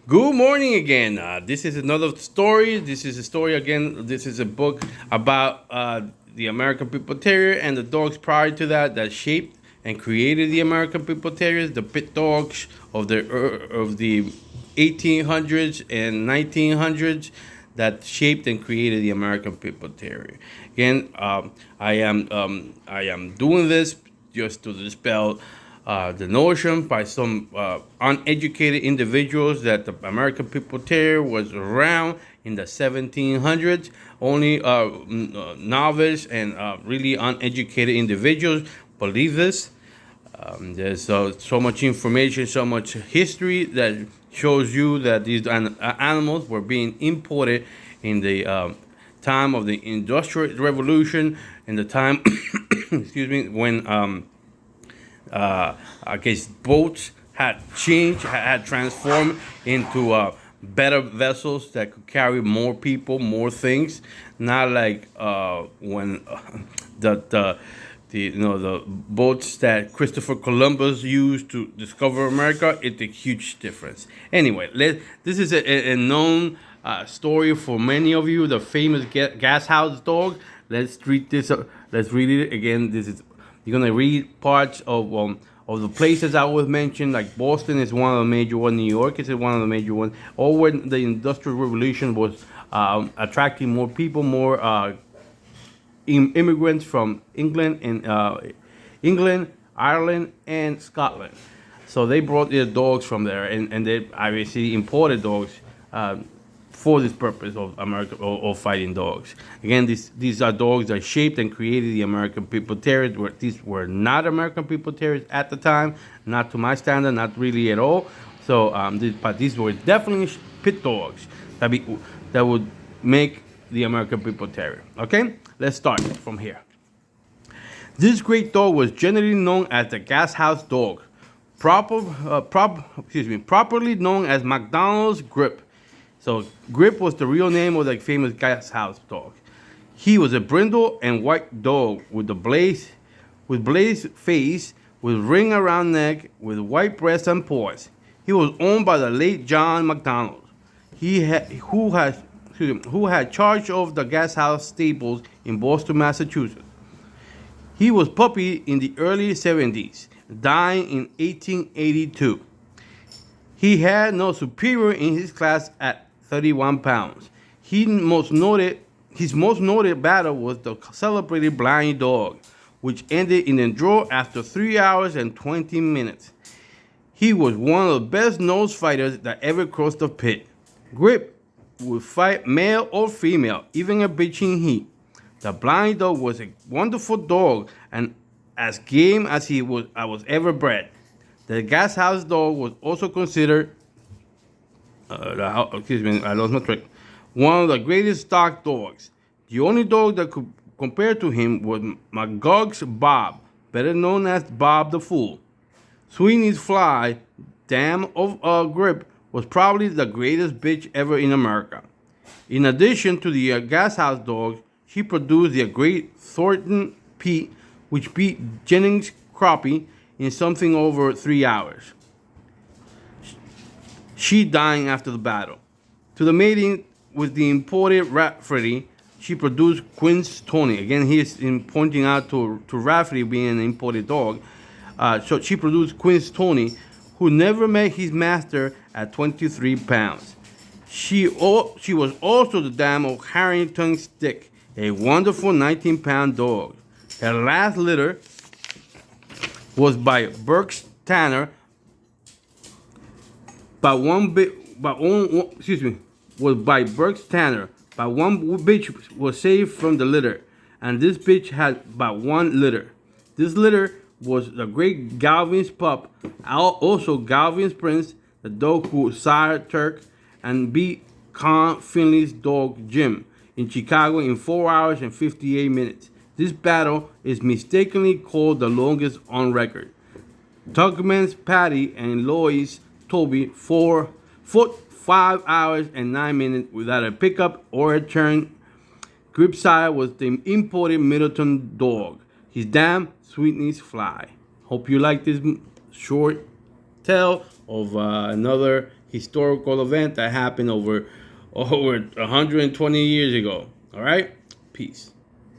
Good morning again. This is another story. This is a story again. This is a book about the American People Terrier and the dogs prior to that shaped and created the American People Terriers, the pit dogs of the 1800s and 1900s that shaped and created the American People Terrier. Again, I am doing this just to dispel the notion by some uneducated individuals that the American People Terrier was around in the 1700s. Only novice and really uneducated individuals believe this. There's so much information, so much history that shows you that these animals were being imported in the time of the Industrial Revolution, in the time, excuse me, when I guess boats had changed, had transformed into better vessels that could carry more people, more things. Not like when the boats that Christopher Columbus used to discover America. It's a huge difference. Anyway, this is a known story for many of you. The famous gas house dog. Let's read this. Let's read it again. This is You're gonna read parts of the places I was mentioned, like Boston is one of the major ones, New York is one of the major ones. Or when the Industrial Revolution was attracting more people, more immigrants from England, Ireland, and Scotland. So they brought their dogs from there, and they obviously imported dogs for this purpose of America or fighting dogs. Again, these are dogs that shaped and created the American People Terriers. These were not American People Terriers at the time, not to my standard, not really at all. So, but these were definitely pit dogs that would make the American People Terrier. Okay, let's start from here. This great dog was generally known as the gas house dog, properly known as McDonald's Grip. So Grip was the real name of the famous gas house dog. He was a brindle and white dog with blazed face, with ring around neck, with white breast and paws. He was owned by the late John McDonald. Who had charge of the gas house stables in Boston, Massachusetts. He was puppy in the early 70s, dying in 1882. He had no superior in his class at 31 pounds. His most noted battle was the celebrated blind dog, which ended in a draw after 3 hours and 20 minutes. He was one of the best nose fighters that ever crossed the pit. Grip would fight male or female, even a bitching heat. The blind dog was a wonderful dog and as game as I was ever bred. The gas house dog was also considered, I lost my track, one of the greatest stock dogs. The only dog that could compare to him was Magog's Bob, better known as Bob the Fool. Sweeney's Fly, dam of Grip, was probably the greatest bitch ever in America. In addition to the gas house dogs, she produced the great Thornton Pete, which beat Jennings Crappie in something over 3 hours. She dying after the battle. To the mating with the imported Rafferty, she produced Quince Tony. Again, he is pointing out to Rafferty being an imported dog. So she produced Quince Tony, who never met his master at 23 pounds. She was also the dam of Harrington Stick, a wonderful 19-pound dog. Her last litter was by Burke's Tanner, was by Burke's Tanner. But one bitch was saved from the litter, and this bitch had but one litter. This litter was the great Galvin's pup, also Galvin's Prince, the dog who sired Turk and beat Con Finley's dog Jim in Chicago in 4 hours and 58 minutes. This battle is mistakenly called the longest on record. Tugman's Patty and Lois Toby fought 5 hours and 9 minutes without a pickup or a turn. Gripside was the imported Middleton dog. His dam, Sweetney's Fly. Hope you like this short tale of another historical event that happened over 120 years ago. All right? Peace.